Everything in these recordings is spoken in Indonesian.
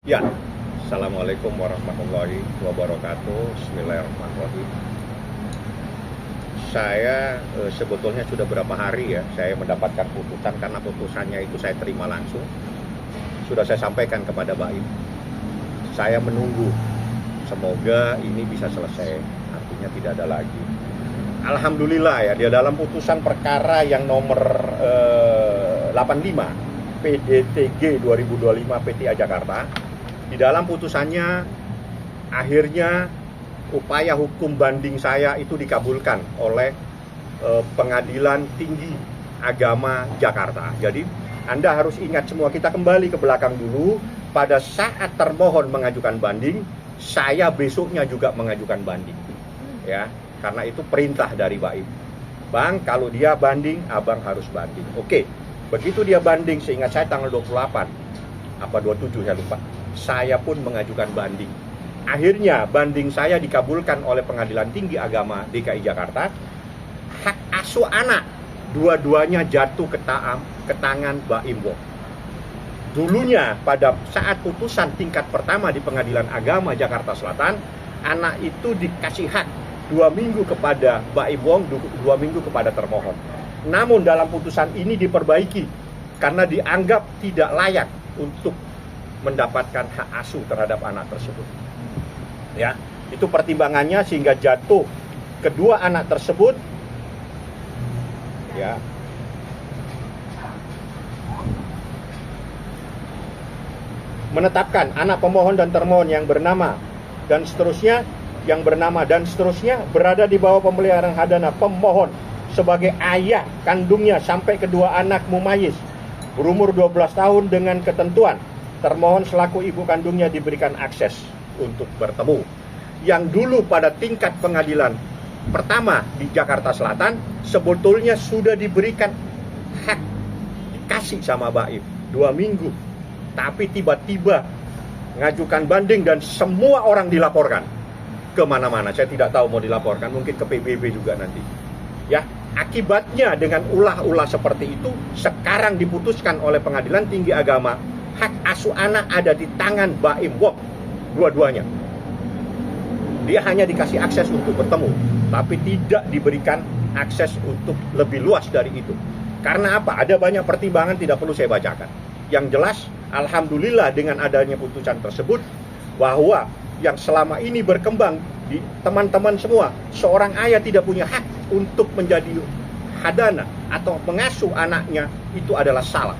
Ya, Assalamualaikum warahmatullahi wabarakatuh. Bismillahirrahmanirrahim. Saya sebetulnya sudah berapa hari ya saya mendapatkan putusan, karena putusannya itu saya terima langsung. Sudah saya sampaikan kepada Baim. Saya menunggu, semoga ini bisa selesai, artinya tidak ada lagi. Alhamdulillah ya, dia dalam putusan perkara yang nomor 85 PDTG 2025 PTA Jakarta. Di dalam putusannya akhirnya upaya hukum banding saya itu dikabulkan oleh Pengadilan Tinggi Agama Jakarta. Jadi Anda harus ingat semua, kita kembali ke belakang dulu. Pada saat termohon mengajukan banding, saya besoknya juga mengajukan banding. Ya, karena itu perintah dari Baim. Bang, kalau dia banding, abang harus banding. Oke, begitu dia banding, seingat saya tanggal 28 apa 27 saya lupa, saya pun mengajukan banding. Akhirnya banding saya dikabulkan oleh Pengadilan Tinggi Agama DKI Jakarta. Hak asuh anak dua-duanya jatuh ke tangan Baim Wong. Dulunya pada saat putusan tingkat pertama di Pengadilan Agama Jakarta Selatan, anak itu dikasih hak 2 minggu kepada Baim Wong, 2 minggu kepada termohon. Namun dalam putusan ini diperbaiki karena dianggap tidak layak untuk mendapatkan hak asuh terhadap anak tersebut. Ya, itu pertimbangannya sehingga jatuh kedua anak tersebut. Ya. Menetapkan anak pemohon dan termohon yang bernama dan seterusnya berada di bawah pemeliharaan hadana pemohon sebagai ayah kandungnya sampai kedua anak mumayyiz berumur 12 tahun dengan ketentuan termohon selaku ibu kandungnya diberikan akses untuk bertemu. Yang dulu pada tingkat pengadilan pertama di Jakarta Selatan sebetulnya sudah diberikan hak, dikasih sama Baim 2 minggu, tapi tiba-tiba ngajukan banding dan semua orang dilaporkan kemana-mana. Saya tidak tahu mau dilaporkan, mungkin ke PBB juga nanti. Ya, akibatnya dengan ulah-ulah seperti itu, sekarang diputuskan oleh Pengadilan Tinggi Agama, hak asuh anak ada di tangan Baim Wong, dua-duanya. Dia hanya dikasih akses untuk bertemu, tapi tidak diberikan akses untuk lebih luas dari itu. Karena apa? Ada banyak pertimbangan, tidak perlu saya bacakan. Yang jelas, alhamdulillah dengan adanya putusan tersebut, bahwa yang selama ini berkembang di teman-teman semua, seorang ayah tidak punya hak untuk menjadi hadana atau mengasuh anaknya, itu adalah salah.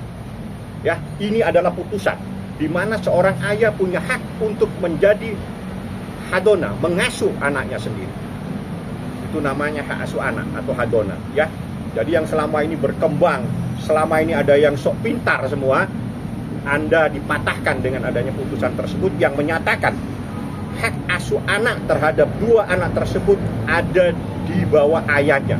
Ya, ini adalah putusan di mana seorang ayah punya hak untuk menjadi hadona, mengasuh anaknya sendiri. Itu namanya hak asuh anak atau hadona, ya. Jadi yang selama ini berkembang, selama ini ada yang sok pintar semua, Anda dipatahkan dengan adanya putusan tersebut yang menyatakan hak asuh anak terhadap dua anak tersebut ada di bawah ayahnya.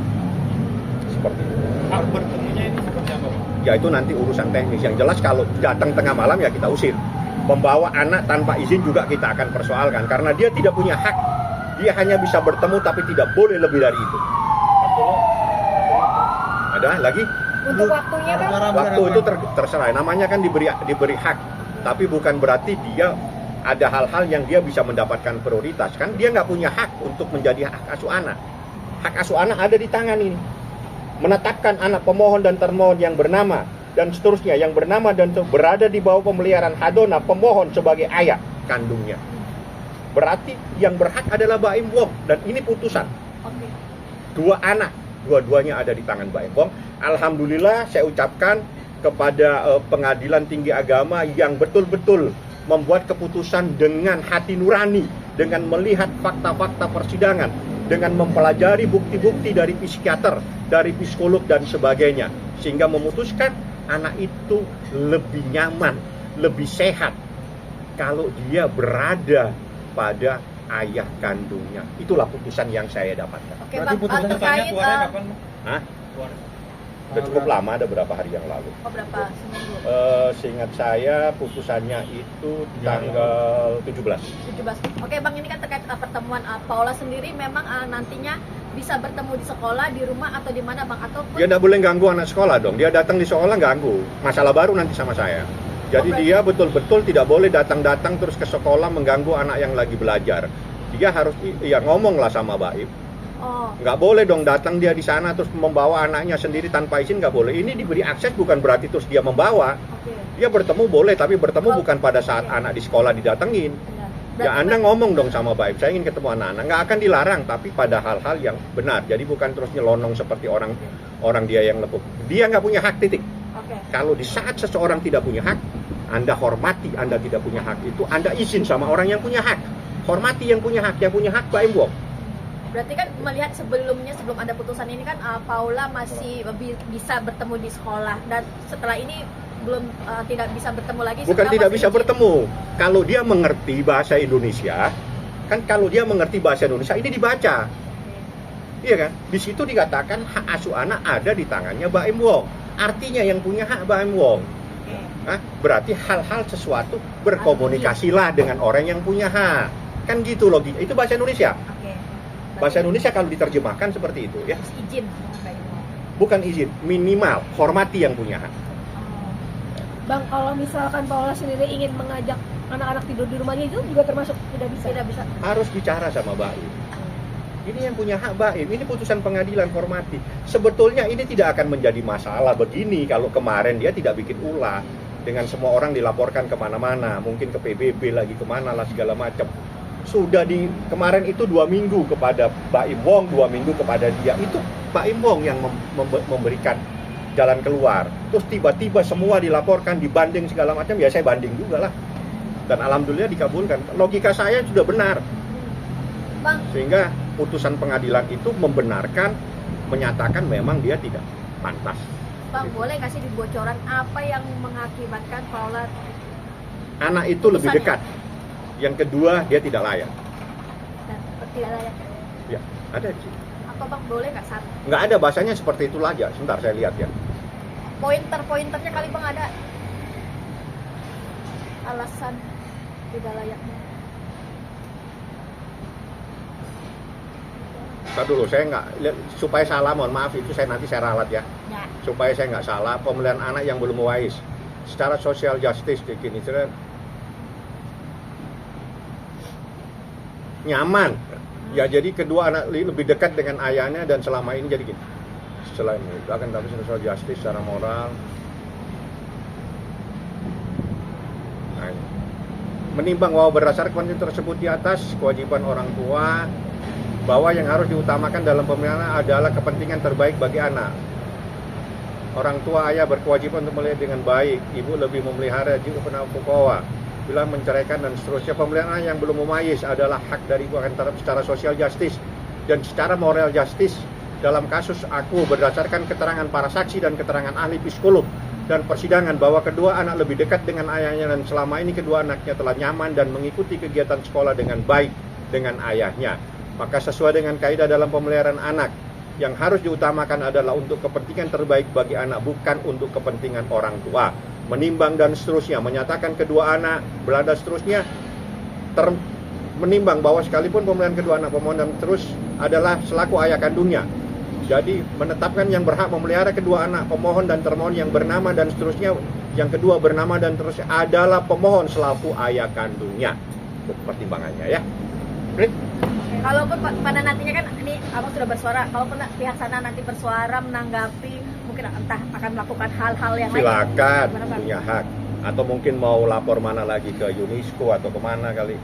Seperti itu. Hak bertemunya itu seperti apa, Pak? Ya itu nanti urusan teknis. Yang jelas kalau datang tengah malam ya kita usir. Membawa anak tanpa izin juga kita akan persoalkan, karena dia tidak punya hak. Dia hanya bisa bertemu tapi tidak boleh lebih dari itu. Ada lagi? Untuk waktunya kan? Waktu itu terserah. Namanya kan diberi hak, tapi bukan berarti dia ada hal-hal yang dia bisa mendapatkan prioritas. Kan dia nggak punya hak untuk menjadi hak asuh anak. Hak asuh anak ada di tangan ini. Menetapkan anak pemohon dan termohon yang bernama dan seterusnya, yang bernama dan berada di bawah pemeliharaan hadona pemohon sebagai ayah kandungnya. Berarti yang berhak adalah Baim Wong, dan ini putusan. Oke. Dua anak, dua-duanya ada di tangan Baim Wong. Alhamdulillah saya ucapkan kepada Pengadilan Tinggi Agama yang betul-betul membuat keputusan dengan hati nurani, dengan melihat fakta-fakta persidangan, dengan mempelajari bukti-bukti dari psikiater, dari psikolog dan sebagainya, sehingga memutuskan anak itu lebih nyaman, lebih sehat kalau dia berada pada ayah kandungnya. Itulah putusan yang saya dapatkan. Oke, Berarti Bang, putusannya terkait keluarnya kapan, Pak? Hah? Keluar. Sudah cukup lama, ada berapa hari yang lalu. berapa seminggu? Seingat saya putusannya itu tanggal 17. 17. Oke, Bang, ini kan terkait pertemuan Paula sendiri memang nantinya bisa bertemu di sekolah, di rumah atau di mana, Bang? Ataupun Dia tidak boleh ganggu anak sekolah dong. Dia datang di sekolah ganggu. Masalah baru nanti sama saya. Jadi dia betul-betul tidak boleh datang-datang terus ke sekolah mengganggu anak yang lagi belajar. Dia harus ya ngomong lah sama Baim. Oh, Nggak boleh dong datang dia di sana terus membawa anaknya sendiri tanpa izin, nggak boleh. Ini diberi akses bukan berarti terus dia membawa. oke. Dia bertemu boleh, tapi bertemu Oh, bukan pada saat oke. anak di sekolah didatengin. Benar. Ya Berarti Anda ngomong dong sama Baim, saya ingin ketemu anak-anak. Nggak akan dilarang, tapi pada hal-hal yang benar. Jadi bukan terus nyelonong seperti orang dia yang lepuk. Dia nggak punya hak, titik. Oke. Kalau di saat seseorang tidak punya hak, Anda hormati Anda tidak punya hak itu, Anda izin sama orang yang punya hak. Hormati yang punya hak Baim Wong. Berarti kan melihat sebelumnya sebelum ada putusan ini kan Paula masih bisa bertemu di sekolah dan setelah ini belum tidak bisa bertemu lagi. Bukan setelah tidak masih bisa izin. bertemu. Kalau dia mengerti bahasa Indonesia, kan kalau dia mengerti bahasa Indonesia ini dibaca. Iya kan? Di situ dikatakan hak asuh anak ada di tangannya Baim Wong. Artinya yang punya hak Baim Wong. Oke. Hah? Berarti hal-hal sesuatu berkomunikasilah dengan orang yang punya hak. Kan gitu logika. Itu bahasa Indonesia. Oke. Bahasa Indonesia kalau diterjemahkan seperti itu ya. Harus izin. Bukan izin, minimal hormati yang punya hak. Bang, kalau misalkan Paula sendiri ingin mengajak anak-anak tidur di rumahnya itu juga termasuk tidak bisa? Tidak bisa. Harus bicara sama Baim. Ini yang punya hak Baim, ini putusan pengadilan, hormati. Sebetulnya ini tidak akan menjadi masalah begini kalau kemarin dia tidak bikin ulah. Dengan semua orang dilaporkan kemana-mana, mungkin ke PBB lagi kemana lah segala macam. Sudah di kemarin itu 2 minggu kepada Baim Wong, 2 minggu kepada dia. Itu Baim Wong yang memberikan jalan keluar. Terus tiba-tiba semua dilaporkan, dibanding segala macam, ya saya banding juga lah. Dan alhamdulillah dikabulkan. Logika saya sudah benar. Bang, Sehingga putusan pengadilan itu membenarkan, menyatakan memang dia tidak pantas. Bang, boleh kasih di bocoran apa yang mengakibatkan Paula Anak itu lebih Putusannya. dekat. Yang kedua, dia tidak layak. dan tidak layak? Ya, ada di situ. Apa Bang boleh nggak satu Nggak ada bahasanya seperti itu aja. Sebentar saya lihat ya. pointernya kali Bang ada alasan tidak layaknya? Ntar dulu, saya nggak lihat, supaya salah, mohon maaf itu nanti saya ralat ya. Ya. Supaya saya nggak salah, pemeliharaan anak yang belum wais secara social justice begini, nyaman ya, jadi kedua anak lebih dekat dengan ayahnya dan selama ini jadi gini. Selain itu akan tapi social justice secara moral. Nah, ini. Menimbang bahwa berdasarkan kepentingan tersebut di atas, kewajiban orang tua bahwa yang harus diutamakan dalam pemeliharaan adalah kepentingan terbaik bagi anak. Orang tua ayah berkewajiban untuk melihat dengan baik, ibu lebih memelihara juga penafukawa. Bila menceraikan dan seterusnya, pemeliharaan yang belum memayis adalah hak dari ibu akan tetap secara social justice dan secara moral justice. Dalam kasus aku berdasarkan keterangan para saksi dan keterangan ahli psikolog dan persidangan bahwa kedua anak lebih dekat dengan ayahnya dan selama ini kedua anaknya telah nyaman dan mengikuti kegiatan sekolah dengan baik dengan ayahnya. Maka sesuai dengan kaidah dalam pemeliharaan anak, yang harus diutamakan adalah untuk kepentingan terbaik bagi anak, bukan untuk kepentingan orang tua. Menimbang dan seterusnya, menyatakan kedua anak belanda seterusnya menimbang bahwa sekalipun pemeliharaan kedua anak pemohon dan terus adalah selaku ayah kandungnya. Jadi menetapkan yang berhak memelihara kedua anak pemohon dan termohon yang bernama dan seterusnya, yang kedua bernama dan terusnya adalah pemohon selaku ayah kandungnya. Itu pertimbangannya ya. Baik. Kalaupun pada nantinya kan ini abang sudah bersuara, kalaupun pihak sana nanti bersuara menanggapi, mungkin entah akan melakukan hal-hal yang lain. Silakan, Gimana, Bang? punya hak. Atau mungkin mau lapor mana lagi ke UNESCO atau kemana kali.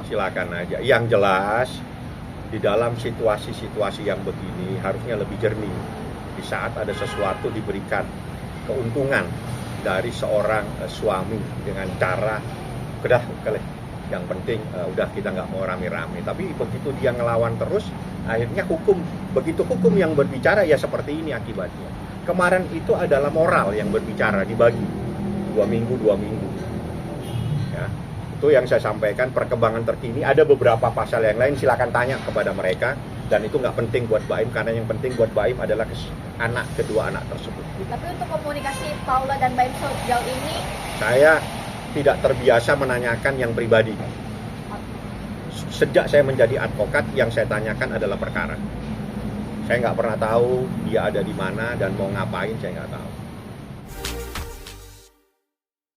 Silakan aja. Yang jelas di dalam situasi-situasi yang begini harusnya lebih jernih. Di saat ada sesuatu diberikan keuntungan dari seorang suami dengan cara udah kali. Yang penting udah kita nggak mau rame-rame. Tapi begitu dia ngelawan terus, akhirnya begitu hukum yang berbicara ya seperti ini akibatnya. Kemarin itu adalah moral yang berbicara, dibagi 2 minggu. Ya, itu yang saya sampaikan perkembangan terkini. Ada beberapa pasal yang lain, silakan tanya kepada mereka. Dan itu nggak penting buat Baim, karena yang penting buat Baim adalah kedua anak tersebut. Tapi untuk komunikasi Paula dan Baim sejauh ini, Saya tidak terbiasa menanyakan yang pribadi. Sejak saya menjadi advokat, yang saya tanyakan adalah perkara. Saya nggak pernah tahu dia ada di mana dan mau ngapain, saya nggak tahu.